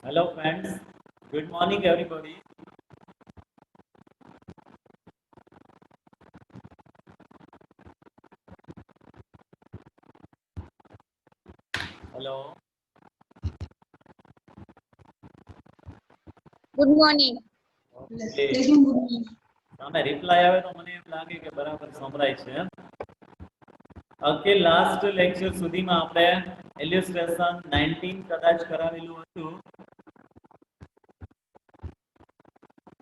Hello friends, good morning everybody. Hello. Good morning. Okay. તમે reply આવે તો મને એમ લાગે કે બરાબર સંભળાય છે. ઓકે, લાસ્ટ લેક્ચર સુધીમાં આપણે ઇલ્યુસ્ટ્રેશન 19 કદાચ કરાવેલું હતું.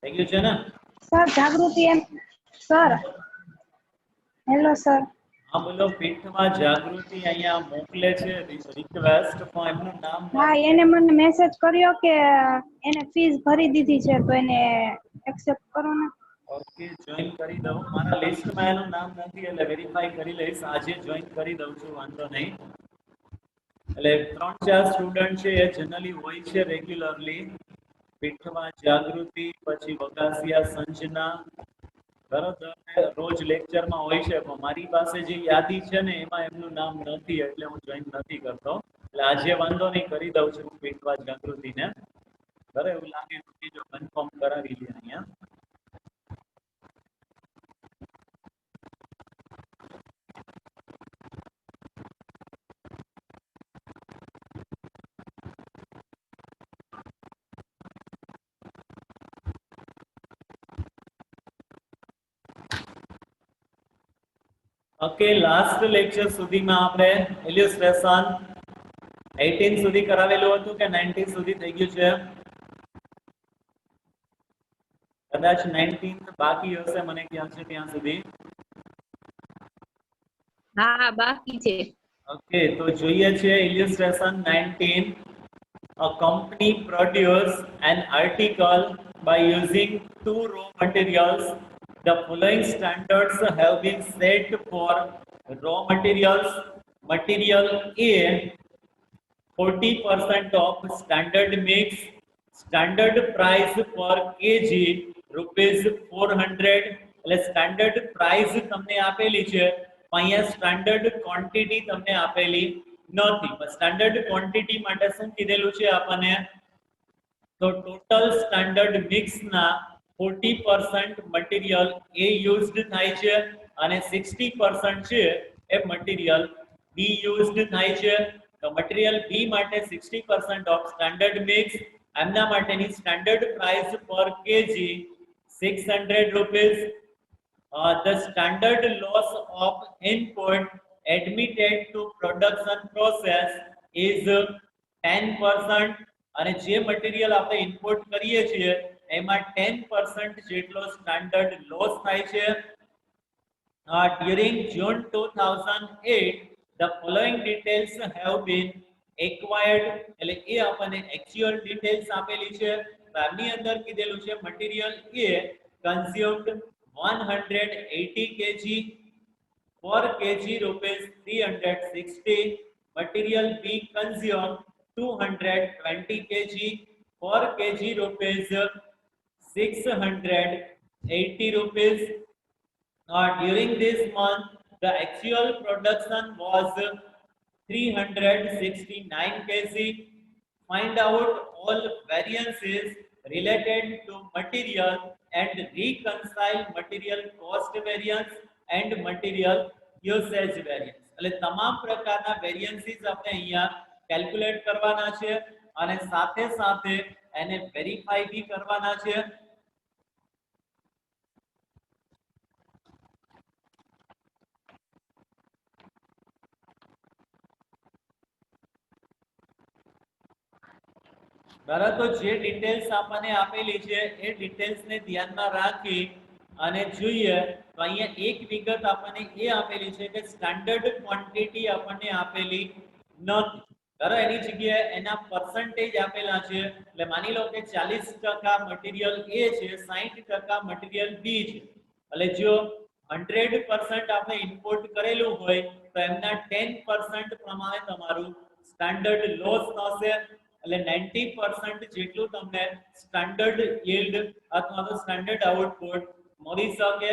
થઈ ગયું છે ને? સર જાગૃતિ એમ સર હેલો સર. હા બોલો. પીઠમાં જાગૃતિ અહીંયા મોકલે છે રિક્વેસ્ટ, પણ એમનું નામ હા, એને મને મેસેજ કર્યો કે એને ફીસ ભરી દીધી છે તો એને એક્સેપ્ટ કરો ને. ઓકે, જોઈન કરી દઉં. મારા લિસ્ટમાં એનું નામ નથી એટલે વેરીફાઈ કરી લઈશ. આજે જોઈન કરી દઉં છું, વાંધો નહીં. એટલે 3-4 સ્ટુડન્ટ છે એ જનરલી હોય છે રેગ્યુલરલી. પીઠમાં જાગૃતિ, પછી વકાસિયા સંજના, બરોબર, રોજ લેક્ચરમાં હોય છે, પણ મારી પાસે જે યાદી છે ને એમાં એમનું નામ નથી એટલે હું જોઈન નથી કરતો. એટલે આજે વાંધો નહીં, કરી દઉં છું પીઠમાં જાગૃતિને. બરાબર, એવું લાગે તો જો કન્ફર્મ કરાવી લે અહીંયા. ઓકે, લાસ્ટ લેક્ચર સુધીમાં આપણે ઇલ્યુસ્ટ્રેશન 18 સુધી કરાવેલું હતું કે 19 સુધી થઈ ગયું છે? કદાચ 19 બાકી હશે, મને ખ્યાલ છે ત્યાં સુધી. હા, બાકી છે. ઓકે, તો જોઈએ છે illustration 19. A company produce an article by using two raw materials. The following standards have been set for raw materials. Material A, 40% of standard mix, standard price per kg rupees 400. એટલે standard price તમને આપેલી છે, અહીંયા standard quantity તમને આપેલી નથી. Standard quantity માટે શું કીધેલું છે આપણને? તો ટોટલ સ્ટાન્ડર્ડ મિક્સ ના 40% મટીરીયલ એ યુઝડ થાય છે અને 60% છે એ મટીરીયલ બી યુઝડ થાય છે. તો મટીરીયલ બી માટે 60% ઓફ સ્ટાન્ડર્ડ મિક્સ, એમના માટેની સ્ટાન્ડર્ડ પ્રાઇસ પર KG 600 rupees. The standard loss of input admitted to production process is 10%. અને જે મટીરીયલ આપણે ઇમ્પોર્ટ કરીએ છીએ એમાં 10% જેટલો સ્ટાન્ડર્ડ લોસ થાય છે. During June 2008, the following details have been acquired. એટલે એ આપણને actual details આપેલી છે. આની અંદર કીધેલું છે material A consumed 180 kg, per kg rupees 360. Material B consumed 220 kg, per kg rupees 680 rupees. During this month, the actual production was 369 kg. Find out all variances related to material and reconcile material cost variance and material usage variance. એટલે તમામ પ્રકારના variances આપણે અહીંયા calculate કરવાના છે અને સાથે સાથે એને વેરીફાઈ બી કરવાના છે. બરાબર, તો જે ડિટેલ્સ આપણને આપેલી છે એ ડિટેલ્સને ધ્યાનમાં રાખી અને જોઈએ તો અહીંયા એક વિગત આપણને એ આપેલી છે કે સ્ટાન્ડર્ડ ક્વોન્ટિટી આપણને આપેલી નથી. બરાબર, એની જગ્યાએ એના પર્સન્ટેજ આપેલા છે. એટલે માની લો કે 40% મટીરીયલ એ છે, 60% મટીરીયલ બી છે. એટલે જો 100% આપણે ઇમ્પોર્ટ કરેલું હોય તો એમના 10% પ્રમાણે તમારું સ્ટાન્ડર્ડ લોસ થશે. એટલે 90% જેટલું તમને સ્ટાન્ડર્ડ yield અથવા તો સ્ટાન્ડર્ડ આઉટપુટ મળી શકે.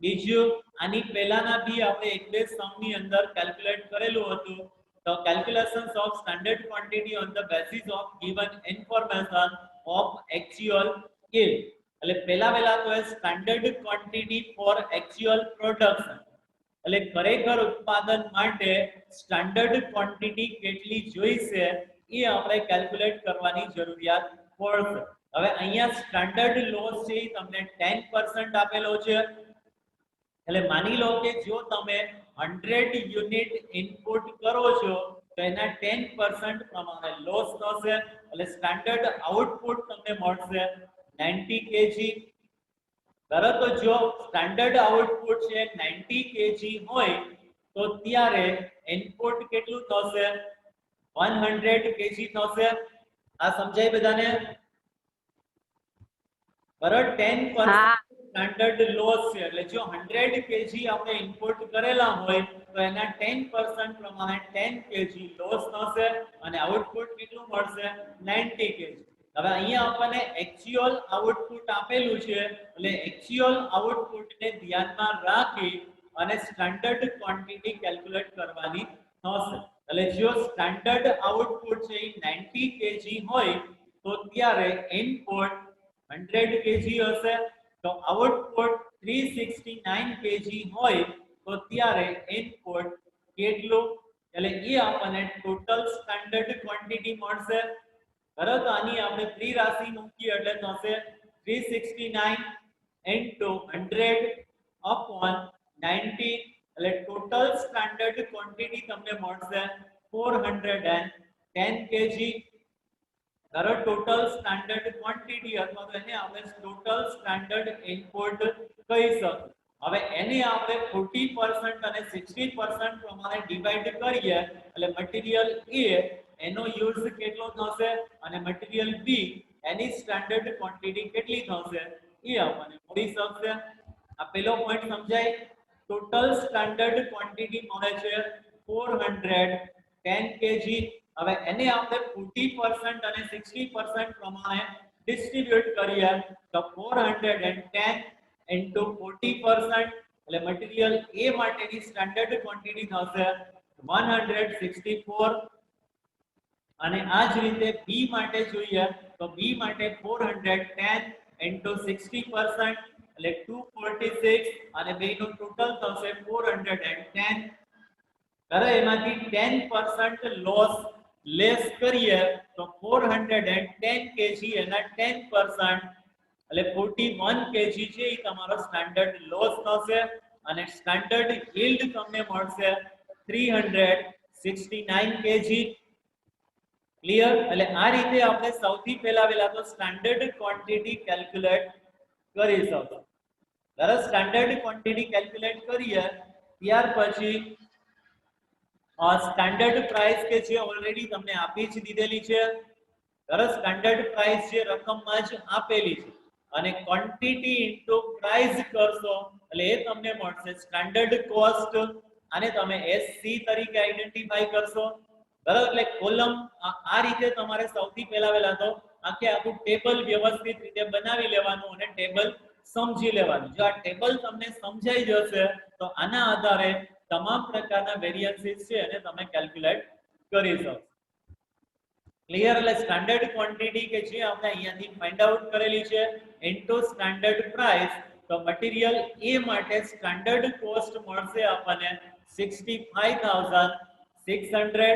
બીજું, આની પહેલાના બી આપણે એક બે સમ ની અંદર કેલ્ક્યુલેટ કરેલું હતું તો calculations of standard quantity on the basis of given information of actual yield. એટલે પહેલા તો એ standard quantity for actual production. એટલે ખરેખર ઉત્પાદન માટે સ્ટાન્ડર્ડ ક્વોન્ટિટી કેટલી જોઈશે એ આપણે કેલ્ક્યુલેટ કરવાની જરૂરિયાત પડશે. હવે અહીંયા સ્ટાન્ડર્ડ લોસ છે એ તમને 10% આપેલો છે. એટલે માની લો કે જો તમે 100 યુનિટ ઇનપુટ કરો છો તો એના 10% પ્રમાણે લોસ થશે. એટલે સ્ટાન્ડર્ડ આઉટપુટ તમને મળશે 90 કેજી. બરાબર, તો જો સ્ટાન્ડર્ડ આઉટપુટ છે 90 કેજી હોય તો ત્યારે ઇનપુટ કેટલું થશે? 100 કેજી થશે. આ સમજાય બધાને? બરાબર, 10% સ્ટાન્ડર્ડ લોસ છે. એટલે જો 100 કેજી આપણે ઇનપુટ કરેલા હોય તો એના 10% પ્રમાણે 10 કેજી લોસ થશે અને આઉટપુટ કેટલું મળશે? 90 કેજી. હવે અહીંયા આપણને એક્ચ્યુઅલ આઉટપુટ આપેલું છે એટલે એક્ચ્યુઅલ આઉટપુટને ધ્યાનમાં રાખી અને સ્ટાન્ડર્ડ ક્વોન્ટિટી કેલ્ક્યુલેટ કરવાની થશે. એટલે જો સ્ટાન્ડર્ડ આઉટપુટ છે એ 90 કેજી હોય તો ત્યારે ઇનપુટ 100 કેજી હશે. તો આઉટપુટ 369 કેજી હોય તો ત્યારે ઇનપુટ કેટલું? એટલે એ આપણને ટોટલ સ્ટાન્ડર્ડ ક્વોન્ટિટી મળશે. બરાબર, તો આની આપણે ત્રિરાશિ મૂકીએ એટલે થશે 369 into 100 upon 90. એટલે ટોટલ સ્ટાન્ડર્ડ ક્વોન્ટિટી તમને મળશે 410 કેજી. બરાબર, ટોટલ સ્ટાન્ડર્ડ ક્વોન્ટિટી અથવા તો એને આપણે ટોટલ સ્ટાન્ડર્ડ ઇનપુટ કહી શકીએ. હવે એને આપણે 40% અને 60% પ્રમાણે ડિવાઇડ કરીએ એટલે મટીરીયલ A એનો યુઝ કેટલો થશે અને મટીરીયલ B એની સ્ટાન્ડર્ડ ક્વોન્ટિટી કેટલી થશે એ આપણને મળી શકશે. આ પહેલો પોઈન્ટ સમજાય. ટોટલ સ્ટાન્ડર્ડ ક્વોન્ટિટી મળે છે 410 કેજી. હવે એને આપણે 40% અને 60% પ્રમાણે ડિસ્ટ્રીબ્યુટ કરીએ તો 410 into 40% એટલે મટીરીયલ A માટેની સ્ટાન્ડર્ડ ક્વોન્ટિટી થશે 164. અને આ જ રીતે B માટે જોઈએ તો B માટે 410 into 60% એટલે 246 અને બેનો ટોટલ થશે 410. હવે એમાંથી 10% લોસ લેસ કરીએ તો 410 કેજી એના 10% એટલે 41 કેજી છે એ તમારો સ્ટાન્ડર્ડ લોસ થશે અને સ્ટાન્ડર્ડ yield તમને મળશે 369 કેજી. ક્લિયર? એટલે આ રીતે આપણે સૌથી પહેલા તો સ્ટાન્ડર્ડ ક્વોન્ટિટી કેલ્ક્યુલેટ કરી શકો. બરાબર, સ્ટાન્ડર્ડ ક્વોન્ટિટી કેલ્ક્યુલેટ કરીએ ત્યાર પછી સ્ટાન્ડર્ડ પ્રાઇસ કે જે ઓલરેડી તમને આપી જ દીધેલી છે. બરાબર, સ્ટાન્ડર્ડ પ્રાઇસ જે રકમમાં જ આપેલી છે અને ક્વોન્ટિટી ઇન્ટુ પ્રાઇસ કરશો એટલે એ તમને મળશે સ્ટાન્ડર્ડ કોસ્ટ. આને તમે SC તરીકે આઈડેન્ટિફાઈ કરશો. બરાબર, એટલે કોલમ આ રીતે તમારે સૌથી પહેલા તો આખું ટેબલ વ્યવસ્થિત રીતે બનાવી લેવાનું અને ટેબલ સમજી લેવાનું. જો આ ટેબલ તમને સમજાઈ જશે તો આના આધારે તમામ પ્રકારના વેરિયન્સીસ છે એને તમે કેલ્ક્યુલેટ કરી શકશો. ક્લિયર? એટલે સ્ટાન્ડર્ડ ક્વોન્ટિટી કે જે આપણે અહીંયાથી ફાઇન્ડ આઉટ કરેલી છે ઇન્ટુ સ્ટાન્ડર્ડ પ્રાઇસ. તો મટીરીયલ A માટે સ્ટાન્ડર્ડ કોસ્ટ મળશે આપણને 65,600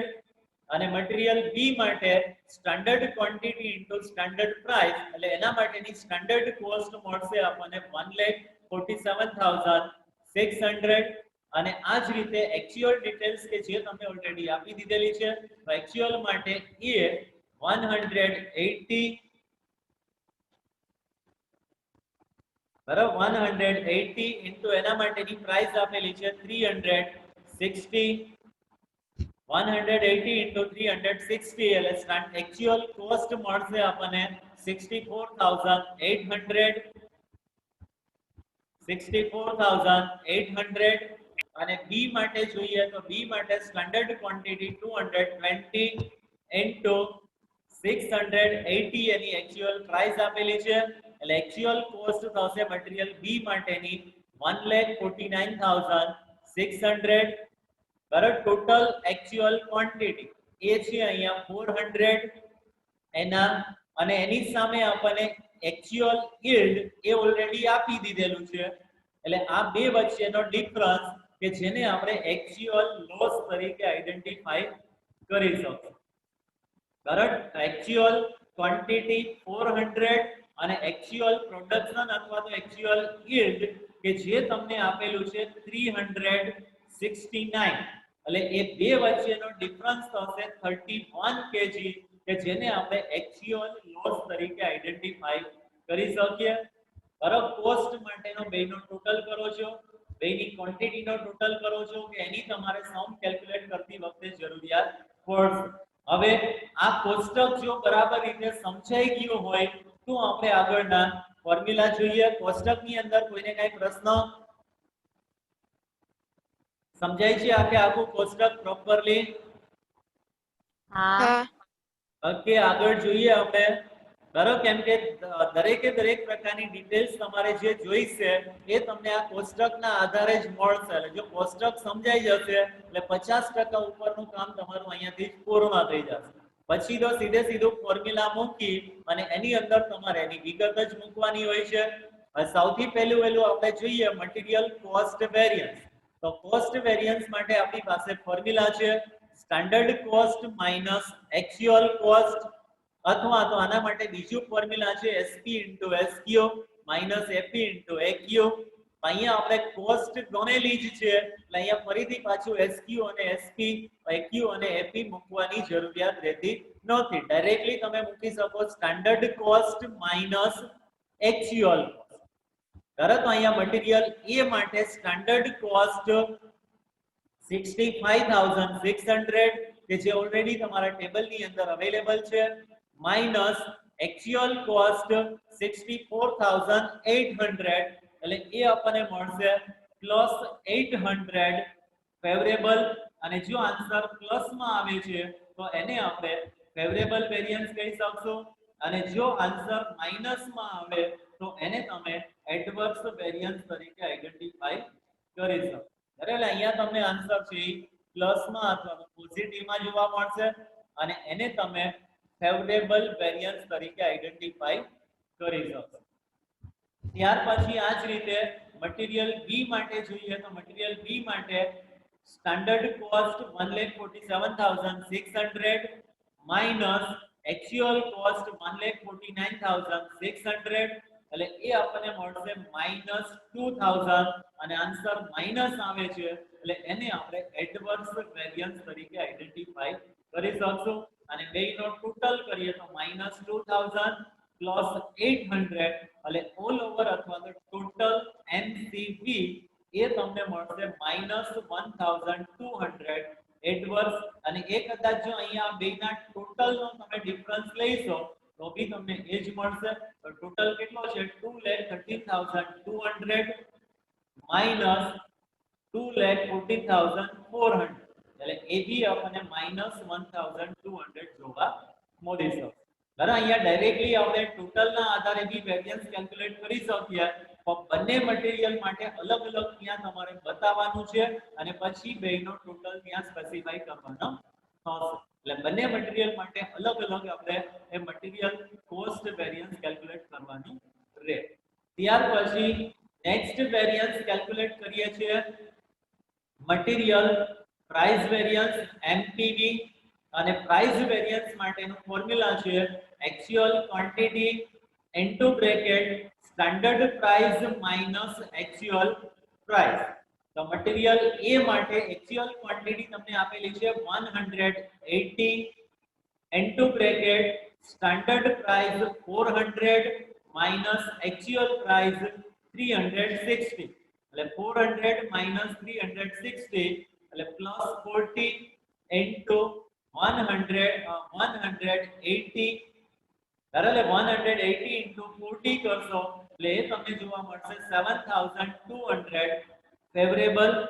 અને મટીરીયલ B માટે standard quantity into standard price એટલે એના માટેની સ્ટાન્ડર્ડ કોસ્ટ મળશે આપણને 1,47,600. અને આ જ રીતે એક્ચ્યુઅલ ડિટેલ્સ કે જે તમને ઓલરેડી આપી દીધેલી છે તો એક્ચ્યુઅલ માટે A 180 બરાબર 180 ઇન્ટુ એના માટેની પ્રાઇસ આપેલી છે 360. 180 into 360 એટલે એક્ચ્યુઅલ કોસ્ટ મળશે આપણને 64,800 અને B માટે જોઈએ તો B માટે સ્ટાન્ડર્ડ ક્વોન્ટિટી 220 into 680 એની એક્ચ્યુઅલ પ્રાઇસ આપેલી છે એટલે એક્ચ્યુઅલ કોસ્ટ થશે મટીરીયલ B માટેની 1,49,600 બરાબર ટોટલ એક્ચ્યુઅલ ક્વોન્ટિટી એ છે અહીંયા 400 એના અને એની સામે આપણને એક્ચ્યુઅલ yield એ ઓલરેડી આપી દીધેલું છે એટલે આ બે વચ્ચેનો ડિફરન્સ કે જેને આપણે એક્ચ્યુઅલ લોસ તરીકે આઈડેન્ટિફાઈ કરી શકીએ બરાબર એક્ચ્યુઅલ ક્વોન્ટિટી 400 અને એક્ચ્યુઅલ પ્રોડક્શન અથવા તો એક્ચ્યુઅલ yield કે જે તમને આપેલું છે 369 એટલે એ બે વચ્ચેનો ડિફરન્સ થશે 31 kg કે જેને આપણે એક્ચ્યુઅલ લોસ તરીકે આઈડેન્ટિફાઈ કરી શકીએ બરાબર કોસ્ટ માટેનો બેનો ટોટલ કરો છો બેની ક્વોન્ટિટીનો ટોટલ કરો છો કે એની તમારે સમ કેલ્ક્યુલેટ કરતી વખતે જરૂરિયાત પડશે હવે આ કોષ્ટક જો બરાબર રીતે સમજાઈ ગયું હોય તો આપણે આગળના ફોર્મ્યુલા જોઈએ કોષ્ટકની અંદર કોઈને કઈ પ્રશ્ન સમજાય છે આખે આખું કોષ્ટક પ્રોપરલી હા ઓકે આગળ જોઈએ આપણે બરાબર કેમ કે દરેક પ્રકારની ડિટેલ્સ તમારે જે જોઈશે એ તમને આ કોષ્ટકના આધારે જ મળશે એટલે જો કોષ્ટક સમજાઈ જશે એટલે 50% ઉપરનું કામ તમારું અહીંયાથી પૂર્ણ થઈ જશે પછી તો સીધું ફોર્મ્યુલા મૂકી અને એની અંદર તમારે એની વિગત જ મૂકવાની હોય છે સૌથી પહેલું આપણે જોઈએ મટીરીયલ કોસ્ટ વેરિયન્સ તો કોસ્ટ વેરિયન્સ માટે આપણી પાસે ફોર્મ્યુલા છે standard cost minus actual cost અથવા તો આના માટે બીજું ફોર્મ્યુલા છે SP * SQ - FE * AQ અહીંયા આપણે કોસ્ટ ગણેલી જ છે એટલે અહીંયા ફરીથી પાછું SQ અને SP AQ અને FE મૂકવાની જરૂરિયાત રહેતી નથી ડાયરેક્ટલી તમે મૂકી શકો standard cost minus actual cost બરાબર તો અહીંયા મટીરીયલ A માટે સ્ટાન્ડર્ડ કોસ્ટ 65600 કે જે ઓલરેડી તમારા ટેબલની અંદર અવેલેબલ છે માઈનસ એક્ચ્યુઅલ કોસ્ટ 64800 એટલે એ આપણને મળશે પ્લસ 800 ફેવરેબલ અને જો આન્સર પ્લસ માં આવે છે તો એને આપણે ફેવરેબલ વેરિયન્સ કહી શકશું અને જો આન્સર માઈનસ માં આવે તો એને તમે એડવર્સ વેરિયન્સ તરીકે આઈડેન્ટિફાઈ કરી શકો બરાબર અહીંયા તમને આન્સર છે પ્લસ માં અથવા પોઝિટિવ માં જોવા મળશે અને એને તમે ફેવરેબલ વેરિયન્સ તરીકે આઈડેન્ટિફાઈ કરી શકશો ત્યાર પછી આ જ રીતે મટીરીયલ બી માટે જોઈએ તો મટીરીયલ બી માટે standard cost 1,47,600 minus actual cost 1,49,600 એટલે એ આપણને મળશે -2000 અને આન્સર માઈનસ આવે છે એટલે એને આપણે એડવર્સ વેરિયન્સ તરીકે આઈડેન્ટિફાઈ કરી શકશું અને બેનો ટોટલ કરીએ તો -2000 પ્લસ 800 એટલે ઓલ ઓવર અથવા તો ટોટલ MCV એ તમને મળશે -1200 એડવર્સ અને એ કદાચ જો અહીંયા બેના ટોટલ નો તમે ડિફરન્સ લેશો તો બી તમને એ જ મળશે તો ટોટલ કેટલો છે 2,13,200 માઈનસ 2,14,400 એટલે એ બી આપણને -1,200 જોવા મળી શકે બરાબર અહીંયા ડાયરેક્ટલી આપણે ટોટલ ના આધારે બી વેરિયન્સ કેલ્ક્યુલેટ કરી શકીએ પણ બંને મટીરીયલ માટે અલગ અલગ ત્યાં તમારે બતાવવાનું છે અને પછી બેનો ટોટલ ત્યાં સ્પેસિફાઈ કરવાનો થશે એટલે બંને મટીરીયલ માટે અલગ અલગ આપણે એ મટીરીયલ કોસ્ટ વેરિયન્સ કેલ્ક્યુલેટ કરવાનું રહે ત્યાર પછી નેક્સ્ટ વેરિયન્સ કેલ્ક્યુલેટ કરીએ છીએ મટીરીયલ પ્રાઇસ વેરિયન્સ MPV અને પ્રાઇસ વેરિયન્સ માટેનું ફોર્મ્યુલા છે actual quantity into bracket standard price minus actual price તો મટીરીયલ A માટે એક્ચ્યુઅલ ક્વોન્ટિટી તમને આપેલી છે 180 into bracket standard price 400 minus actual price 360 એટલે 400 માઈનસ 360 એટલે પ્લસ 40 ઇન્ટુ 180 બરાબર 180 ઇન્ટુ 40 કરશો એટલે એ તમને જોવા મળશે 7200 ફેવરેબલ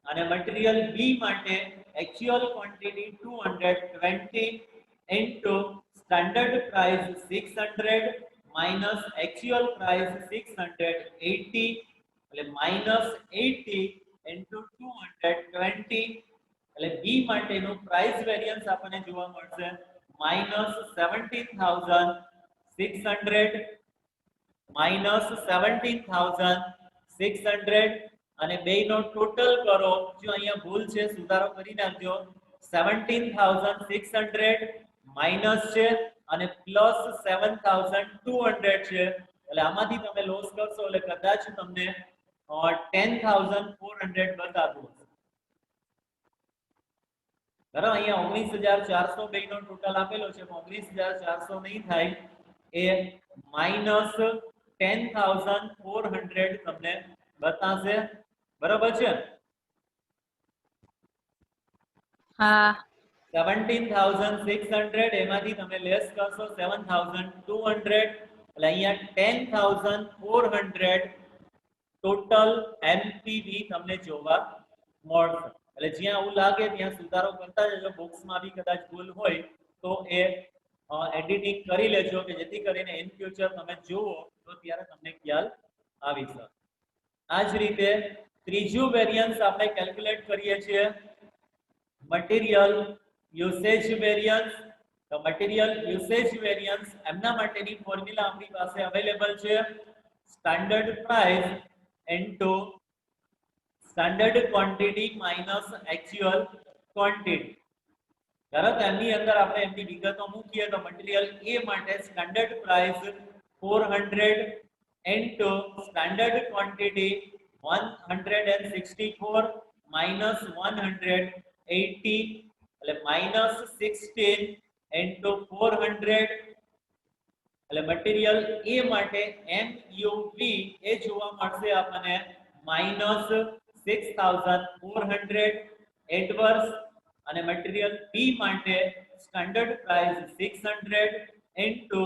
અને મટીરીયલ બી માટે actual quantity 220 into standard price 600 minus actual price 680 એટલે -80 into 220 એટલે બી માટેનું પ્રાઇસ વેરિયન્સ આપણને જોવા મળશે -17,600 -17,600 અને બેયનો ટોટલ કરો જો અહીંયા ભૂલ છે સુધારો કરી નાખજો 17,600 માઈનસ છે અને પ્લસ 7,200 છે એટલે આમાંથી તમે લોસ કરશો એટલે કદાચ તમને 10,400 બતાવવું હશે બરાબર અહીંયા 19,400 બેયનો ટોટલ આપેલો છે 19,400 નહીં થાય એ માઈનસ 10,400 તમને બતાશે બરાબર છે હા 17,600 એમાંથી તમે લેસ કરશો 7,200 એટલે અહીંયા 10,400 ટોટલ એમપીવી તમને જોવા મળશે એટલે જ્યાં એવું લાગે ત્યાં સુધારો કરતા જજો બોક્સમાં બી કદાચ ભૂલ હોય તો એ એડિટિંગ કરી લેજો કે જેથી કરીને ઇન ફ્યુચર તમે જુઓ તો ત્યારે તમને ખ્યાલ આવી શકે આ જ રીતે ત્રીજું વેરિયન્સ આપણે કેલ્ક્યુલેટ કરીએ છીએ મટીરીયલ યુસેજ વેરિયન્સ તો મટીરીયલ યુસેજ વેરિયન્સ એમના માટેની ફોર્મ્યુલા આપણી પાસે અવેલેબલ છે standard price into standard quantity minus actual quantity તરત એમની અંદર આપણે એમની વિગતો મૂકીએ તો મટીરીયલ એ માટે standard price 400 into standard quantity 164 minus 180 એટલે માઈનસ 16 ઇન્ટુ 400 એટલે મટીરીયલ એ માટે એમયુવી એ જોવા મળશે આપણને માઈનસ 6,400 એડવર્સ અને મટીરીયલ બી માટે સ્ટાન્ડર્ડ પ્રાઇસ 600 ઇન્ટુ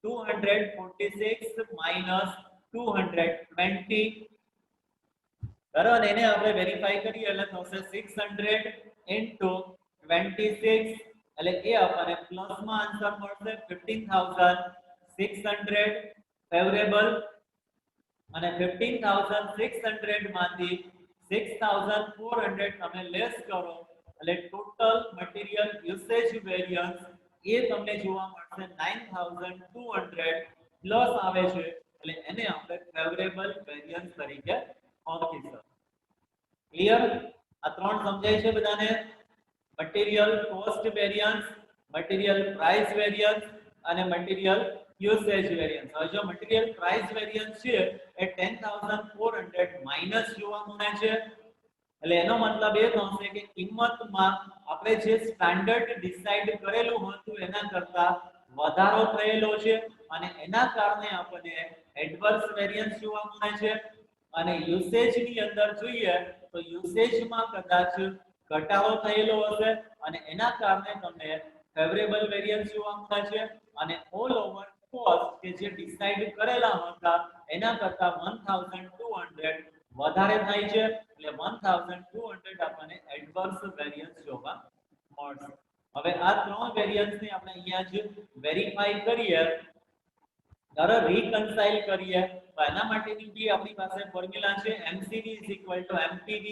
246 માઈનસ 220 બરાબર એને આપણે વેરીફાઈ કરીએ એટલે થશે 600 ઇન્ટુ 26 એટલે એ આપણને પ્લસમાં આન્સર મળશે 15,600 ફેવરેબલ અને 15,600 માંથી 6,400 તમે લેસ કરો એટલે ટોટલ મટીરીયલ યુસેજ વેરિયન્સ એ તમને જોવા મળશે 9,200 પ્લસ આવે છે એટલે એને આપણે ફેવરેબલ વેરિયન્સ તરીકે ઓળખીશું ક્લિયર આ ત્રણ સમજાય છે બધાને material cost variance material price variance અને મટીરીયલ યુસેજ વેરિયન્સ હવે જો મટીરીયલ પ્રાઇસ વેરિયન્સ છે એ 10,400 માઈનસ જોવા મળે છે એટલે એનો મતલબ એ થશે કે કિંમતમાં આપણે જે સ્ટાન્ડર્ડ ડિસાઈડ કરેલું હતું એના કરતા વધારો થયેલો છે અને એના કારણે આપણને એડવર્સ વેરિયન્સ જોવા મળે છે અને યુસેજ ની અંદર જોઈએ તો યુસેજમાં કદાચ ઘટાડો થયેલો હશે અને એના કારણે તમને ફેવરેબલ વેરિયન્સ જોવા મળે છે અને ઓલ ઓવર કોસ્ટ કે જે ડિસાઈડ કરેલા હતા એના કરતા 1,200 વધારે થાય છે એટલે 1,200 આપણને એડવર્સ વેરિયન્સ જોવા મળશે હવે આ ત્રણ વેરિયન્સ ને આપણે અહીંયા જ વેરીફાઈ કરીએ ત્યારે રીકન્સાઇલ કરીએ તો એના માટેની જે આપણી પાસે ફોર્મ્યુલા છે MCV MPV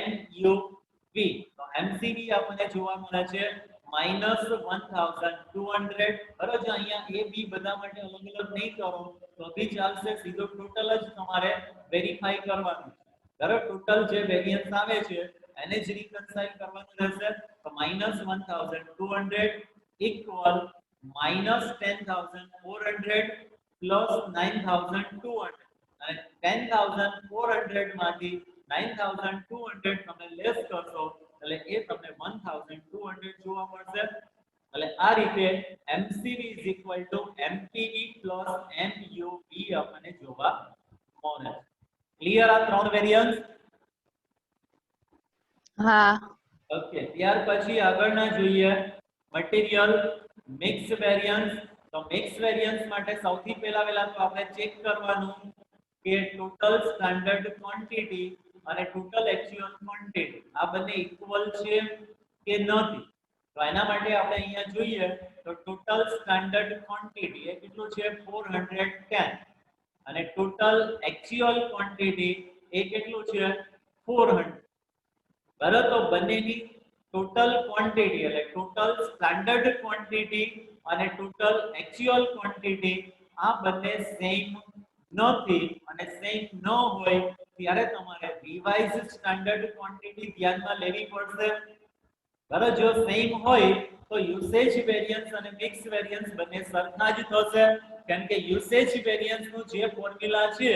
MUV તો MCV આપણને જોવા મળે છે -1,200 બરાબર જો અહીંયા એ બી બધા માટે અલગ અલગ નહીં કરો તો બી ચાલશે સીધો ટોટલ જ તમારે વેરીફાઈ કરવાનું બરાબર ટોટલ જે વેરિયન્સ આવે છે એને જ રીકન્સાઇલ કરવાનું રહેશે તો -1,200 ઇક્વલ -10,400 પ્લસ 9,200 અને 10,400 માંથી 9,200 તમે લેસ કરશો એટલે એ તમને 1,200 જોવા મળશે એટલે આ રીતે MCV MPV MUV આપણને જોવા મળે ક્લિયર આ ત્રણ વેરિયન્સ હા ઓકે ત્યાર પછી આગળના જોઈએ મટીરીયલ મિક્સ વેરિયન્સ તો મિક્સ વેરિયન્સ માટે સૌથી પહેલા તો આપણે ચેક કરવાનું કે ટોટલ સ્ટાન્ડર્ડ ક્વોન્ટિટી અને ટોટલ એક્ચ્યુઅલ ક્વોન્ટિટી આ બંને ઇક્વલ છે કે નથી તો એના માટે આપણે અહીંયા જોઈએ તો ટોટલ સ્ટાન્ડર્ડ ક્વોન્ટિટી એ કેટલું છે 410 અને ટોટલ એક્ચ્યુઅલ ક્વોન્ટિટી એ કેટલું છે 400 બરાબર તો બંનેની ટોટલ ક્વોન્ટિટી એટલે ટોટલ સ્ટાન્ડર્ડ ક્વોન્ટિટી અને ટોટલ એક્ચ્યુઅલ ક્વોન્ટિટી આ બંને સેમ નથી અને સેમ ન હોય ત્યારે તમારે રિવાઇઝ સ્ટાન્ડર્ડ ક્વોન્ટિટી ધ્યાનમાં લેવી પડશે બરાબર જો સેમ હોય તો યુસેજ વેરિયન્સ અને મિક્સ વેરિયન્સ બંને સરખા જ થશે કેમ કે યુસેજ વેરિયન્સ નું જે ફોર્મ્યુલા છે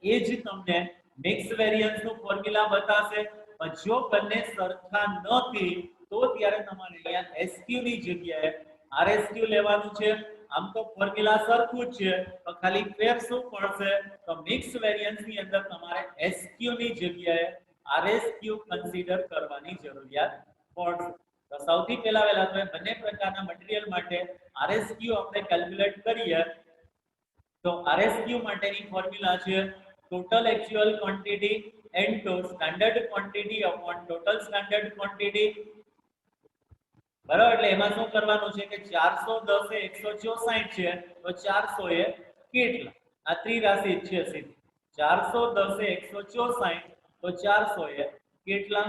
એ જ તમને મિક્સ વેરિયન્સ નું ફોર્મ્યુલા બતાવશે પણ જો બંને સરખા નથી તો ત્યારે તમારે અહીંયા એસક્યુ ની જગ્યાએ આરએસક્યુ લેવાનું છે આમ તો ફોર્મ્યુલા સરખું જ છે તો ખાલી ફેર શું પડશે તો મિક્સ વેરિયન્સ ની અંદર તમારે એસક્યુ ની જગ્યાએ આરએસક્યુ કન્સિડર કરવાની જરૂરિયાત પડશે તો સૌથી પહેલા તો બંને પ્રકારના મટીરીયલ માટે આરએસક્યુ આપણે કેલ્ક્યુલેટ કરીએ તો આરએસક્યુ માટેની ફોર્મ્યુલા છે total actual quantity into standard quantity upon total standard quantity બરાબર એટલે એમાં શું કરવાનું છે કે 410 એ 164 છે તો 400 એ કેટલા આ ત્રિરાશિ છે સીધી 410 એ 164 તો 400 એ કેટલા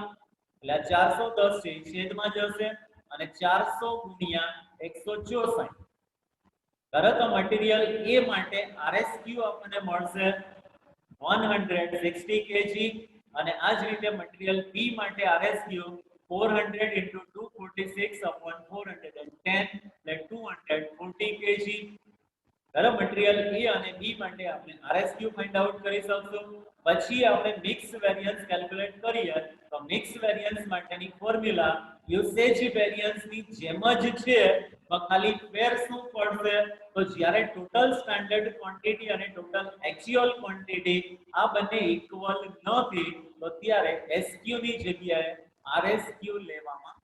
એટલે 410 છે છેદમાં જશે અને 400 ગુણ્યા 164 બરાબર તો મટીરીયલ એ માટે આરએસક્યુ આપણને મળશે 160 kg અને આ જ રીતે મટીરીયલ બી માટે આરએસક્યુ 400 into 246 upon 410 એટલે 240 kg બરાબર મટીરીયલ એ અને બી માટે આપણે આરએસક્યુ ફાઇન્ડ આઉટ કરી શકશું પછી આપણે મિક્સ વેરિયન્સ કેલ્ક્યુલેટ કરીએ તો મિક્સ વેરિયન્સ માટેની ફોર્મ્યુલા યુસેજ વેરિયન્સ ની જેમ જ છે તો ખાલી ફેર શું પડશે તો જ્યારે ટોટલ સ્ટાન્ડર્ડ ક્વોન્ટિટી અને ટોટલ એક્ચ્યુઅલ ક્વોન્ટિટી આ બંને ઇક્વલ નથી તો ત્યારે એસક્યુ ની જગ્યાએ આરએસક્યુ લેવામાં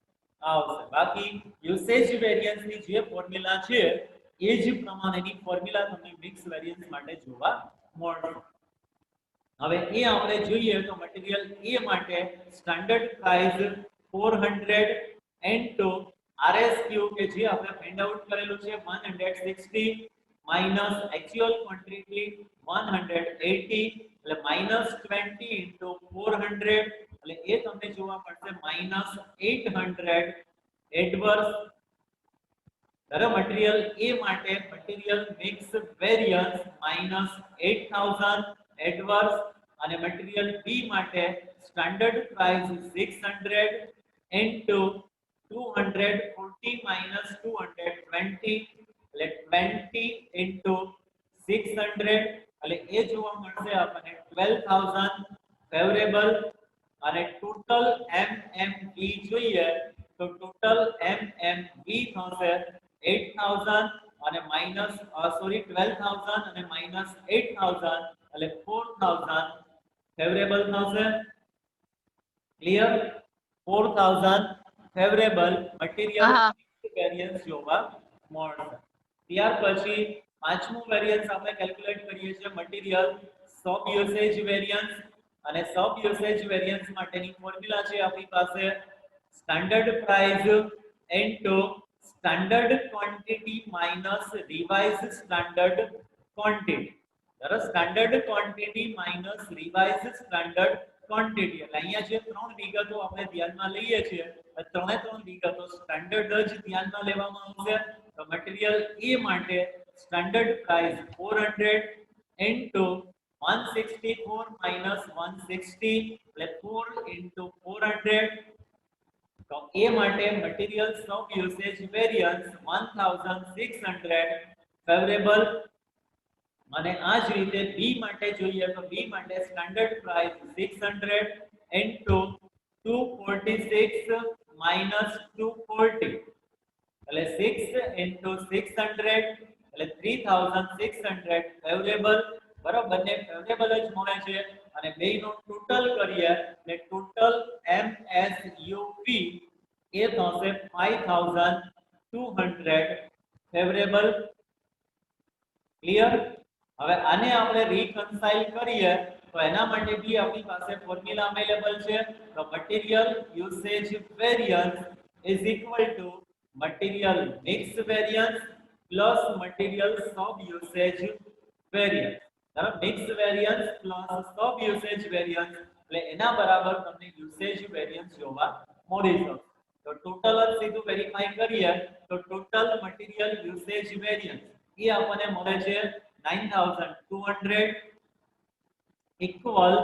આવશે બાકી યુસેજ વેરિયન્સ ની જે ફોર્મ્યુલા છે એ જ પ્રમાણેની ફોર્મ્યુલા તમને મિક્સ વેરિયન્સ માટે જોવા મળશે હવે એ આપણે જોઈએ તો મટીરીયલ એ માટે સ્ટાન્ડર્ડ પ્રાઇસ 400 into આરએસક્યુ કે જે આપણે ફાઇન્ડ આઉટ કરેલું છે 160 માઈનસ એક્ચ્યુઅલ ક્વોન્ટિટી 180 એટલે -20 into 400 એટલે એ તમને જોવા મળશે -800 એડવર્સ બરાબર મટીરીયલ એ માટે મટીરીયલ મિક્સ વેરિયન્સ -8000 એડવર્સ અને મટીરીયલ બી માટે સ્ટાન્ડર્ડ પ્રાઇસ 600 into 240 220 એટલે 20 into 600 એટલે એ જોવા મળશે આપણને 12000 ફેવરેબલ અને ટોટલ એમએમવી જોઈએ તો ટોટલ એમએમવી થશે 8000 અને માઈનસ 12000 અને -8000 એટલે 4000 ફેવરેબલ થશે ક્લિયર 4000 ફેવરેબલ મટીરીયલ વેરિયન્સ જોવા મળશે ત્યાર પછી પાંચમું વેરિયન્સ આપણે કેલ્ક્યુલેટ કરીએ છીએ મટીરીયલ સબ યુસેજ વેરિયન્સ અને સબ યુસેજ વેરિયન્સ માટેની ફોર્મ્યુલા છે આપણી પાસે standard price into standard quantity minus revise standard quantity બરાબર standard quantity minus revise standard quantity એટલે અહીંયા જે ત્રણ વિગતો આપણે ધ્યાનમાં લઈએ છીએ ત્રણે ત્રણ વિગતો સ્ટાન્ડર્ડ જ ધ્યાનમાં લેવામાં આવશે તો મટીરીયલ એ માટે સ્ટાન્ડર્ડ પ્રાઇસ 400 into 164 minus 160 એટલે 4 into 400 તો એ માટે મટીરીયલ સબ યુસેજ વેરિયન્સ 1600 ફેવરેબલ અને આ જ રીતે બી માટે જોઈએ તો બી માટે સ્ટાન્ડર્ડ પ્રાઇસ 600 into 246 minus 240 એટલે 6 into 600 એટલે 3600 ફેવરેબલ બરાબર બંને ફેવરેબલ જ મળે છે અને બેયનો ટોટલ કરીએ એટલે ટોટલ એમએસયુવી એ થશે 5200 ફેવરેબલ ક્લિયર હવે આને આપણે રીકન્સાઇલ કરીએ તો એના માટે બી આપણી પાસે ફોર્મ્યુલા અવેલેબલ છે તો material usage variance is equal to material mix variance plus material sub usage variance બરાબર મિક્સ વેરિયન્સ પ્લસ સબ યુસેજ વેરિયન્સ એટલે એના બરાબર તમને યુસેજ વેરિયન્સ જોવા મળી શકે. તો ટોટલ જ સીધું વેરીફાઈ કરીએ તો ટોટલ મટીરીયલ યુસેજ વેરિયન્સ એ આપણને મળે છે 9200 equal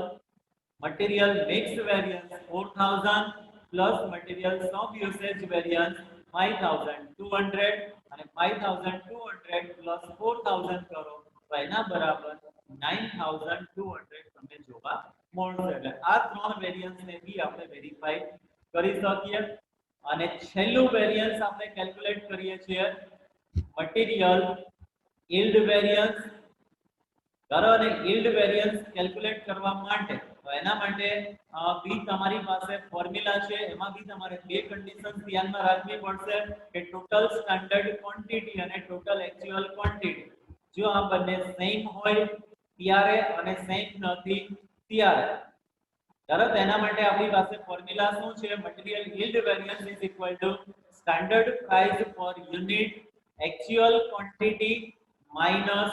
material mix variance 4000 plus material sum usage variance 5200 અને 5200 plus 4000 કરો તો એના બરાબર 9200 તમને જોવા મળશે. એટલે આ ત્રણ વેરિયન્સ ને બી આપણે વેરીફાઈ કરી શકીએ. અને છેલ્લું વેરિયન્સ આપણે કેલ્ક્યુલેટ કરીએ છીએ મટીરીયલ yield variance. બરાબર, અને yield variance કેલ્ક્યુલેટ કરવા માટે તો એના માટે બી તમારી પાસે ફોર્મ્યુલા છે, એમાં બી તમારે બે કન્ડિશન્સ ધ્યાનમાં રાખવી પડશે કે ટોટલ સ્ટાન્ડર્ડ ક્વોન્ટિટી અને ટોટલ એક્ચ્યુઅલ ક્વોન્ટિટી જો આ બંને સેમ હોય ત્યારે અને સેમ નથી ત્યારે. બરાબર, એના માટે આપણી પાસે ફોર્મ્યુલા શું છે? Material yield variance is equal to standard price per unit actual quantity minus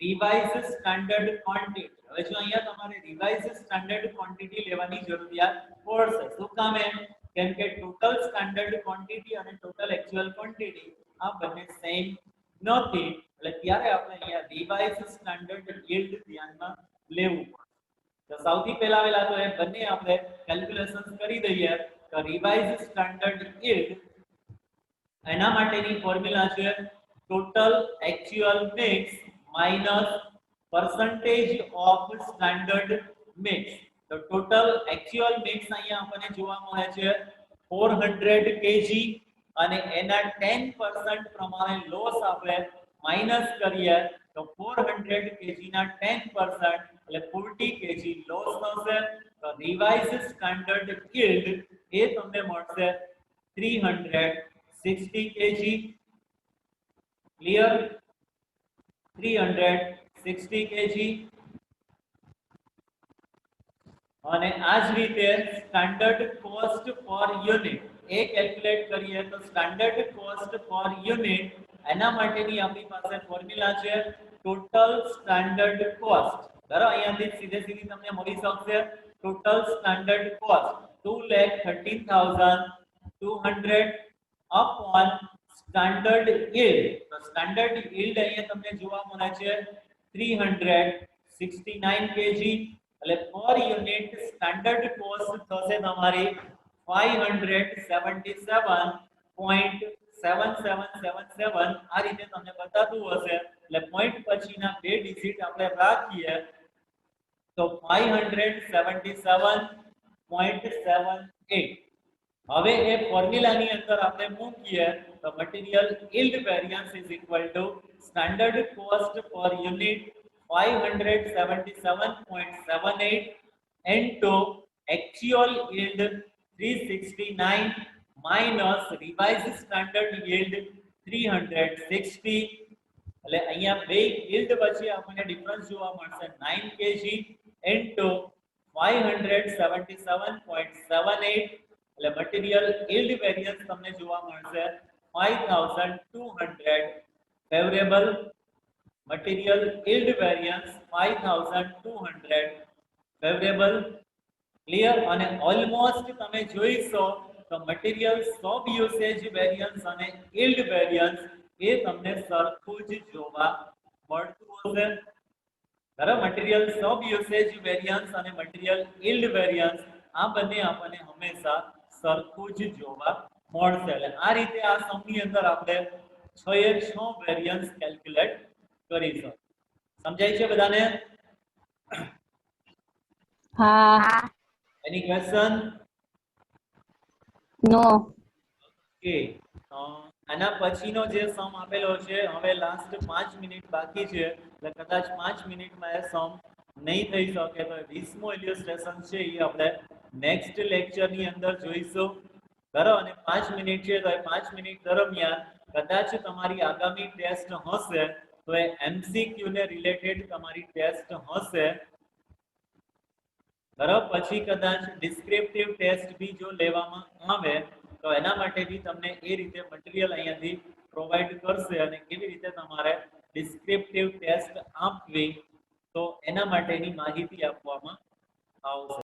revised standard quantity. હવે જો અહીંયા તમારે revised standard quantity લેવાની જરૂરિયાત પડશે. શું કામ? કેમ કે ટોટલ સ્ટાન્ડર્ડ ક્વોન્ટિટી અને ટોટલ એક્ચ્યુઅલ ક્વોન્ટિટી આ બંને સેમ નથી, એટલે ત્યારે આપણે અહીંયા revised standard yield ધ્યાનમાં લેવું પડશે. તો સૌથી પહેલા તો એ બંને આપણે કેલ્ક્યુલેશન્સ કરી દઈએ. તો રિવાઇઝ સ્ટાન્ડર્ડ yield એના માટેની ફોર્મ્યુલા છે total actual mix minus percentage of standard mix. તો ટોટલ એક્ચ્યુઅલ મિક્સ અહીંયા આપણને જોવા મળે છે 400 kg અને એના 10% પ્રમાણે લોસ આપણે માઈનસ કરીએ તો 400 kg ના 10% એટલે 40 kg લોસ થશે. તો રિવાઇઝ સ્ટાન્ડર્ડ yield એ તમને મળશે 360 kg. ક્લિયર? 360 kg. અને આ જ રીતે સ્ટાન્ડર્ડ કોસ્ટ પર યુનિટ એ કેલ્ક્યુલેટ કરીએ તો સ્ટાન્ડર્ડ કોસ્ટ પર યુનિટ એના માટેની આપણી પાસે ફોર્મ્યુલા છે ટોટલ સ્ટાન્ડર્ડ કોસ્ટ. બરાબર, અહીંયાથી સીધી તમને મળી શકશે total standard cost 2,13,200 upon standard yield. તો સ્ટાન્ડર્ડ yield અહીંયા તમને જોવા મળે છે 369 kg. એટલે પર યુનિટ સ્ટાન્ડર્ડ કોસ્ટ થશે તમારી 577.7777. આ રીતે તમને બતાતું હશે. એટલે પોઈન્ટ પછીના બે ડિજિટ આપણે રાખીએ તો 577.78. હવે એ ફોર્મ્યુલાની અંદર આપણે મૂકીએ તો material yield variance is equal to standard cost per unit 577.78 into actual yield 369 minus revised standard yield 360. એટલે અહીંયા બે yield વચ્ચે આપણને ડિફરન્સ જોવા મળશે 9 kg into 577.78. એટલે મટીરીયલ yield variance તમને જોવા મળશે 5200. Favourable material yield variance 5200 favorable. Clear? અને ઓલમોસ્ટ તમે જોઈશો તો મટીરીયલ સબ યુસેજ વેરિયન્સ અને yield વેરિયન્સ એ તમને સરખું જ જોવા મળતું હશે. બરાબર, મટીરીયલ સબ યુસેજ વેરિયન્સ અને મટીરીયલ yield વેરિયન્સ આ બંને આપણને હંમેશા સરખું જ જોવા મળશે. એટલે આ રીતે આ સમની અંદર આપણે 6 એ 6 વેરિયન્સ કેલ્ક્યુલેટ કરીશું. સમજાય છે બધાને? હા. Any question? નો. ઓકે. આના પછીનો જે સમ આપેલો છે, હવે લાસ્ટ 5 મિનિટ બાકી છે, એટલે કદાચ 5 મિનિટમાં એ સમ નહીં થઈ શકે. તો 20મો ઇલિસ્ટ્રેશન છે એ આપણે નેક્સ્ટ લેક્ચરની અંદર જોઈશું. બરાબર, અને 5 મિનિટ છે તો એ 5 મિનિટ દરમિયાન કદાચ તમારી આગામી ટેસ્ટ હશે તો એ MCQ ને રિલેટેડ તમારી ટેસ્ટ હશે. બરાબર, પછી કદાચ ડિસ્ક્રિપ્ટિવ ટેસ્ટ બી જો લેવામાં આવે તો એના માટે બી તમને એ રીતે મટીરીયલ અહીંયાથી પ્રોવાઈડ કરશે અને કેવી રીતે તમારે ડિસ્ક્રિપ્ટિવ ટેસ્ટ આપવી તો એના માટેની માહિતી આપવામાં આવશે.